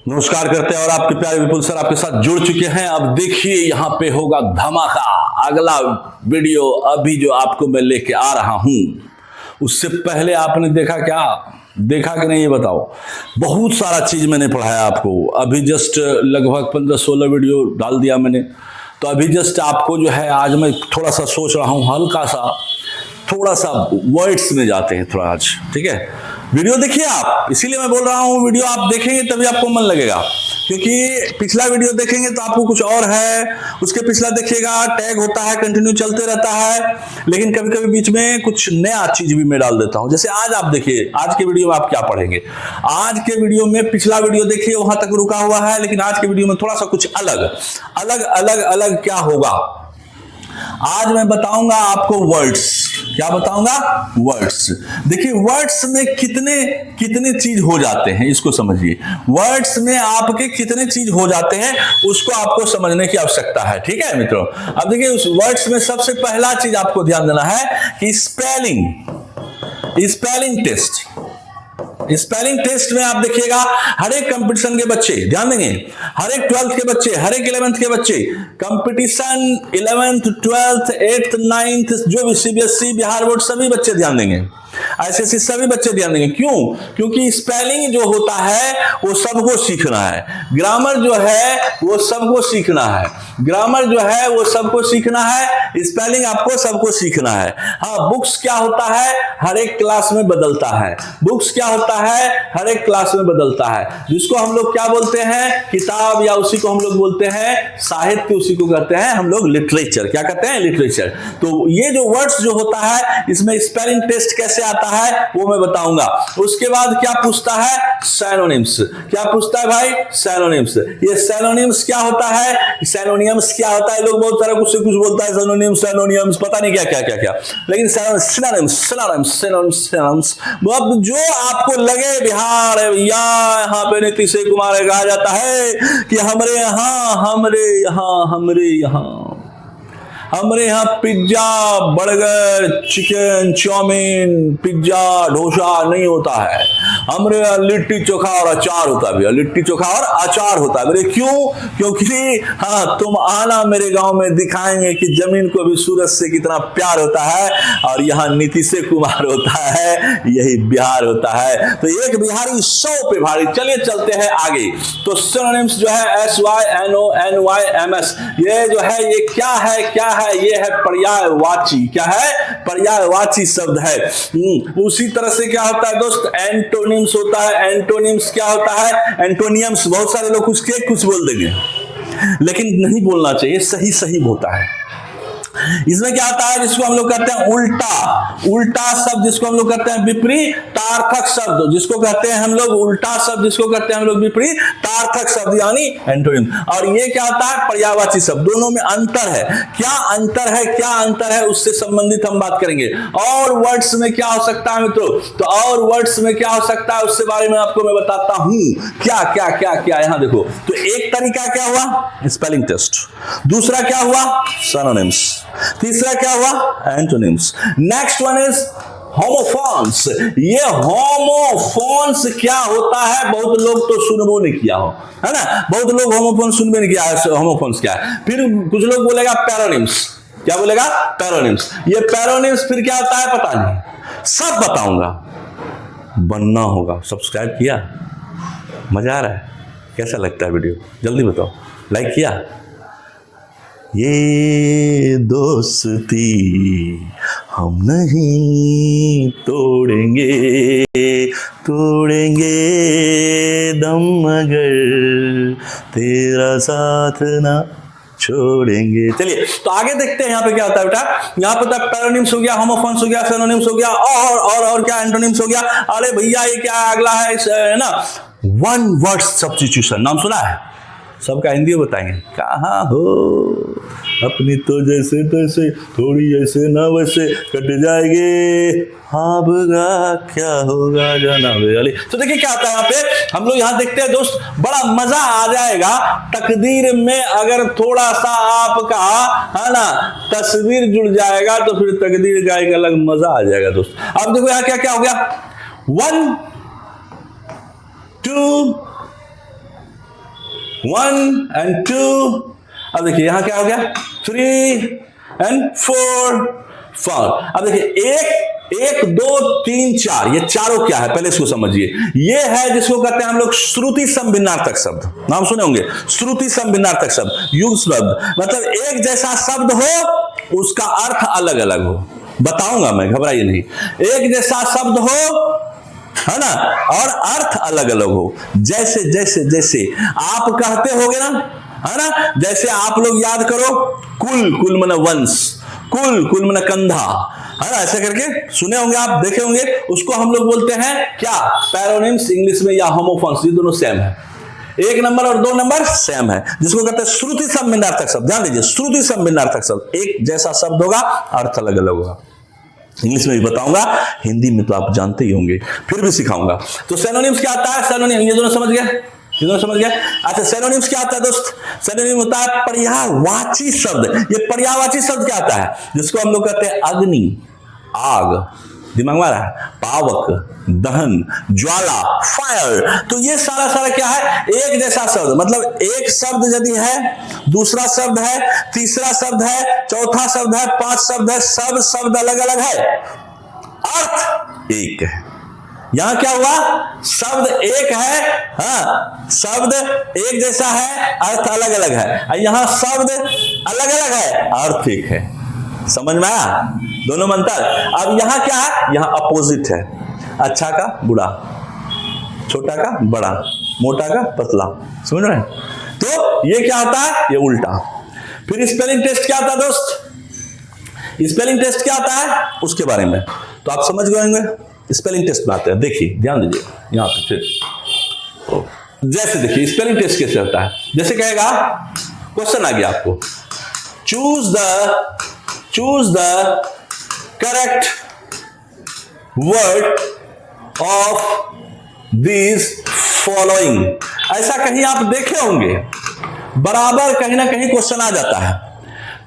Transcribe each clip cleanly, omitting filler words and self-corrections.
नमस्कार करते हैं और आपके प्यारे विपुल सर आपके साथ जुड़ चुके हैं। अब देखिए यहाँ पे होगा धमाका। अगला वीडियो अभी जो आपको मैं लेके आ रहा हूं, उससे पहले आपने देखा क्या, देखा कि नहीं ये बताओ। बहुत सारा चीज मैंने पढ़ाया आपको। अभी जस्ट लगभग 15-16 वीडियो डाल दिया मैंने। तो अभी जस्ट आपको जो है आज मैं थोड़ा सा सोच रहा हूँ, हल्का सा थोड़ा सा वर्ड्स में जाते हैं थोड़ा आज, ठीक है। वीडियो देखिए आप, इसीलिए मैं बोल रहा हूँ वीडियो आप देखेंगे तभी आपको मन लगेगा, क्योंकि पिछला वीडियो देखेंगे तो आपको कुछ और है, उसके पिछला देखिएगा टैग होता है, कंटिन्यू चलते रहता है, लेकिन कभी कभी बीच में कुछ नया चीज भी मैं डाल देता हूं। जैसे आज आप देखिए, आज के वीडियो में आप क्या पढ़ेंगे। आज के वीडियो में पिछला वीडियो देखिए वहां तक रुका हुआ है, लेकिन आज के वीडियो में थोड़ा सा कुछ अलग अलग अलग अलग क्या होगा आज मैं बताऊंगा आपको। वर्ड्स, क्या बताऊंगा? वर्ड्स। देखिए वर्ड्स में कितने कितने चीज हो जाते हैं, इसको समझिए। वर्ड्स में आपके कितने चीज हो जाते हैं उसको आपको समझने की आवश्यकता है, ठीक है मित्रों। अब देखिए उस वर्ड्स में सबसे पहला चीज आपको ध्यान देना है कि स्पेलिंग टेस्ट। स्पेलिंग टेस्ट में आप देखिएगा हर एक कंपटीशन के बच्चे ध्यान देंगे, हर एक 12th के बच्चे, हर एक 11th के बच्चे, competition 11th 12th 8th 9th जो भी सीबीएसई बिहार बोर्ड सभी बच्चे ध्यान देंगे, आईसीएसई सभी बच्चे ध्यान देंगे। क्यों? क्योंकि स्पेलिंग जो होता है वो सबको सीखना है, ग्रामर जो है वो सबको सीखना है, ग्रामर जो है वो सबको सीखना है, स्पेलिंग आपको सबको सीखना है। हाँ, बुक्स क्या होता है हर एक क्लास में बदलता है, बुक्स क्या होता है हर एक क्लास में बदलता है, जिसको हम लोग क्या बोलते हैं किताब, या उसी को हम लोग बोलते हैं साहित्य, उसी को कहते हैं हम लोग लिटरेचर। क्या कहते हैं? लिटरेचर। तो ये जो वर्ड्स जो होता है इसमें स्पेलिंग टेस्ट कैसे आता है वो मैं बताऊंगा। उसके बाद क्या पूछता है? सिनोनिम्स। क्या पूछता है भाई? सिनोनिम्स। ये सिनोनिम्स क्या होता है, सिनोनिम्स क्या होता है, लोग बहुत सारा कुछ से कुछ बोलता है, सिनोनिम्स सिनोनिम्स पता नहीं क्या क्या क्या क्या, लेकिन सिनोनिम्स सिनोनिम्स सिनोनिम्स अब जो आपको लगे बिहार है भैया, यहाँ पे नीतीश कुमार कहा जाता है कि हमरे यहाँ pizza burger chicken chowmein pizza dosa नहीं होता है, हमारे यहाँ लिट्टी चोखा और अचार होता है भैया, लिट्टी चोखा और अचार होता है। क्यों? क्योंकि हाँ तुम आना मेरे गांव में, दिखाएंगे कि जमीन को भी सूरज से कितना प्यार होता है, और यहाँ नीतीश कुमार होता है, यही बिहार होता है। तो एक बिहारी 100 पे भारी। चलिए चलते हैं आगे। तो सिनोनिम्स जो है SYNONYMS, ये जो है ये क्या है ये है पर्यायवाची। क्या है? पर्यायवाची शब्द है। उसी तरह से क्या होता है दोस्त? एंटोनिम्स होता है। एंटोनिम्स क्या होता है? एंटोनियम्स। बहुत सारे लोग कुछ बोल देंगे, लेकिन नहीं बोलना चाहिए, सही होता है। इसमें क्या आता है जिसको हम लोग कहते हैं उल्टा शब्द, जिसको हम लोग कहते हैं विपरीतार्थक शब्द, जिसको कहते हैं हम लोग उल्टा शब्द, जिसको कहते हैं हम लोग विपरीतार्थक शब्द यानी एंटोनिम। और ये क्या होता है? पर्यायवाची शब्द। दोनों में अंतर है। क्या अंतर है उससे संबंधित हम बात करेंगे। और वर्ड्स में क्या हो सकता है मित्रों? तो और वर्ड्स में क्या हो सकता है उससे बारे में आपको मैं बताता हूं। क्या यहां देखो। तो एक तरीका क्या हुआ? Spelling test. दूसरा क्या हुआ? सिनोनिम्स। तीसरा क्या हुआ? Antonyms. Next one is homophones. ये होमोफोन्स क्या होता है बहुत लोग तो सुनबो नहीं किया हो, है ना, बहुत लोग होमोफोन्स सुनबे नहीं किया है। होमोफोन्स क्या है? फिर कुछ लोग बोलेगा पैरोनिम्स। क्या बोलेगा? पैरोनिम्स। ये पैरोनिम्स फिर क्या होता है पता नहीं, सब बताऊंगा। बनना होगा। सब्सक्राइब किया? मजा आ रहा है? कैसा लगता है वीडियो? जल्दी बताओ। लाइक किया? ये दोस्ती हम नहीं तोड़ेंगे दम मगर तेरा साथ ना छोड़ेंगे। चलिए तो आगे देखते हैं यहाँ पे क्या होता है बेटा। यहाँ पे पैरोनिम्स हो गया, होमोफोन्स हो गया, सिनोनिम्स हो गया, और क्या एंटोनिम्स हो गया। अरे भैया ये क्या अगला है ना, वन वर्ड सब्स्टिट्यूशन। नाम सुना है? सबका हिंदी बताएंगे। कहाँ हो अपनी तो जैसे तैसे, थोड़ी ऐसे ना वैसे कट जाएंगे, हाँ भगा क्या होगा जाना वाली। तो देखिए क्या आता है यहाँ पे, हम लोग यहाँ देखते हैं दोस्त, बड़ा मजा आ जाएगा। तकदीर में अगर थोड़ा सा आपका है ना तस्वीर जुड़ जाएगा तो फिर तकदीर का एक अलग मजा आ जाएगा दोस्त। अब देखो यहाँ क्या क्या हो गया। 1 2 1 and 2, अब देखिए यहां क्या हो गया 3 and 4 5। अब देखिए 1 2 3 4, ये चारों क्या है पहले इसको समझिए। ये है जिसको कहते हैं हम लोग श्रुति समभिन्नार्थक शब्द, नाम सुने होंगे, श्रुति समभिन्नार्थक शब्द, युग्म शब्द, मतलब एक जैसा शब्द हो उसका अर्थ अलग अलग हो। बताऊंगा मैं, घबराइए नहीं। एक जैसा शब्द हो, है ना, और अर्थ अलग अलग हो। जैसे जैसे जैसे आप कहते होगे ना, है ना, जैसे आप लोग याद करो, कुल माने वंश, कुल माने कंधा, है ना, ऐसे करके सुने होंगे आप, देखे होंगे। उसको हम लोग बोलते हैं क्या, पैरोनिम्स इंग्लिश में, या होमोफोन्स, ये दोनों सेम है। 1 नंबर और 2 नंबर सेम है, जिसको कहते हैं श्रुति समभिन्नार्थक शब्द। ध्यान दीजिए, श्रुति समभिन्नार्थक शब्द, एक जैसा शब्द होगा, अर्थ अलग अलग होगा। इंग्लिश में भी बताऊंगा, हिंदी में तो आप जानते ही होंगे, फिर भी सिखाऊंगा। तो सिनोनिम्स क्या आता है, सिनोनिम, ये दोनों समझ गए, ये दोनों समझ गए। अच्छा, सिनोनिम्स क्या आता है दोस्त, सिनोनिम होता है पर्यायवाची शब्द। ये पर्यायवाची शब्द क्या आता है, जिसको हम लोग कहते हैं अग्नि, आग, दिमाग में आ रहा है, पावक, दहन, ज्वाला, फायर। तो ये सारा क्या है, एक जैसा शब्द, मतलब एक शब्द यदि है, दूसरा शब्द है, तीसरा शब्द है, चौथा शब्द है, 5 शब्द है, सब शब्द अलग अलग है, अर्थ एक है। यहां क्या हुआ, शब्द एक है, हाँ, शब्द एक जैसा है, अर्थ अलग अलग है। यहां शब्द अलग अलग है, अर्थ एक है। समझ में आया दोनों में अंतर। अब यहां क्या है, यहां अपोजिट है, अच्छा का बुरा, छोटा का बड़ा, मोटा का पतला, समझ रहे हैं। तो ये क्या होता है, ये उल्टा। फिर स्पेलिंग टेस्ट क्या आता है दोस्त, स्पेलिंग टेस्ट क्या आता है उसके बारे में तो आप समझ गए होंगे। स्पेलिंग टेस्ट में आते हैं, देखिए ध्यान दीजिए यहां पे। फिर जैसे देखिए स्पेलिंग टेस्ट कैसे होता है, जैसे कहेगा, क्वेश्चन आ गया आपको, choose the correct word of these following। ऐसा कहीं आप देखे होंगे, बराबर कहीं ना कहीं क्वेश्चन आ जाता है।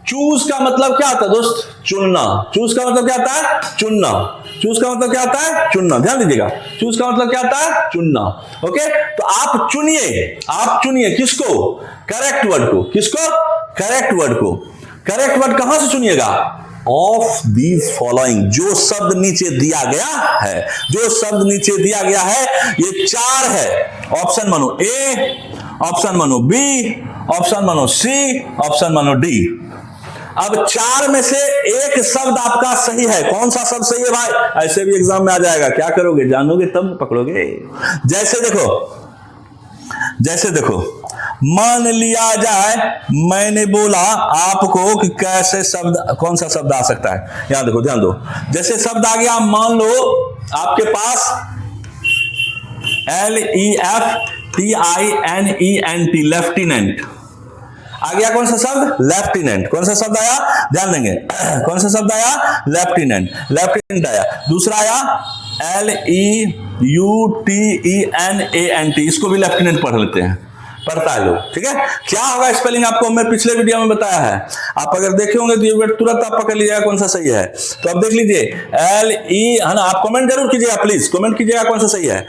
चूज का मतलब क्या आता है दोस्त, चुनना। चूज का मतलब क्या आता है, चुनना। चूज का मतलब क्या आता है, चुनना। ध्यान दीजिएगा, चूज का मतलब क्या आता है, चुनना। ओके, तो आप चुनिए किसको, करेक्ट वर्ड को। किसको, करेक्ट वर्ड को। करेक्ट वर्ड कहां से चुनिएगा, ऑफ दीज फॉलोइंग, जो शब्द नीचे दिया गया है, जो शब्द नीचे दिया गया है। ये 4 है, ऑप्शन मानो ए, ऑप्शन मानो बी, ऑप्शन मानो सी, ऑप्शन मानो डी। अब 4 में से एक शब्द आपका सही है। कौन सा शब्द सही है भाई, ऐसे भी एग्जाम में आ जाएगा, क्या करोगे, जानोगे तब पकड़ोगे। जैसे देखो मान लिया जाए मैंने बोला आपको कि कैसे शब्द, कौन सा शब्द आ सकता है। यहां देखो, ध्यान दो, जैसे शब्द आ गया, मान लो आपके पास LEFTINENT, लेफ्टिनेंट आ गया। कौन सा शब्द, लेफ्टिनेंट। कौन सा शब्द आया, ध्यान देंगे, कौन सा शब्द आया, लेफ्टिनेंट। लेफ्टिनेंट आया। दूसरा आया LEUTENANT, इसको भी लेफ्टिनेंट पढ़ लेते हैं, पढ़ता है लोग, ठीक है। क्या होगा स्पेलिंग आपको मैं पिछले वीडियो में बताया है, आप अगर देखे होंगे तो ये तुरंत आप पकड़ लीजिएगा कौन सा सही है। तो अब देख लीजिए LE, है ना, आप कमेंट जरूर कीजिएगा, प्लीज कमेंट कीजिएगा कौन सा सही है।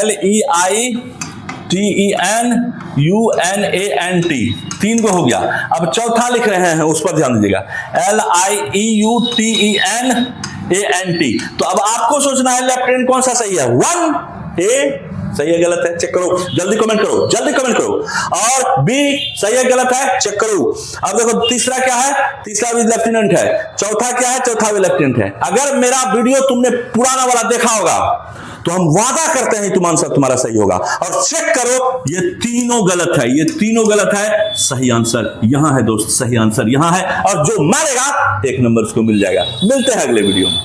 LEITENUNANT, 3 को हो गया। अब चौथा लिख रहे हैं, उस पर ध्यान दीजिएगा, LIEUTENANT। तो अब आपको सोचना है लेफ्टिनेंट कौन सा सही है, 1 A सही है गलत है, चेक करो, जल्दी कमेंट करो, जल्दी कमेंट करो। और बी सही है गलत है, चेक करो। अब देखो तीसरा क्या है, तीसरा भी लेफ्टिनेंट है। चौथा क्या है, चौथा भी लेफ्टिनेंट है। अगर मेरा वीडियो तुमने पुराना वाला देखा होगा तो हम वादा करते हैं तुम्हारा सही होगा। और चेक करो, ये तीनों गलत है, ये तीनों गलत है। सही आंसर यहां है दोस्त, सही आंसर यहां है। और जो मारेगा 1 नंबर उसको मिल जाएगा। मिलते हैं अगले वीडियो में।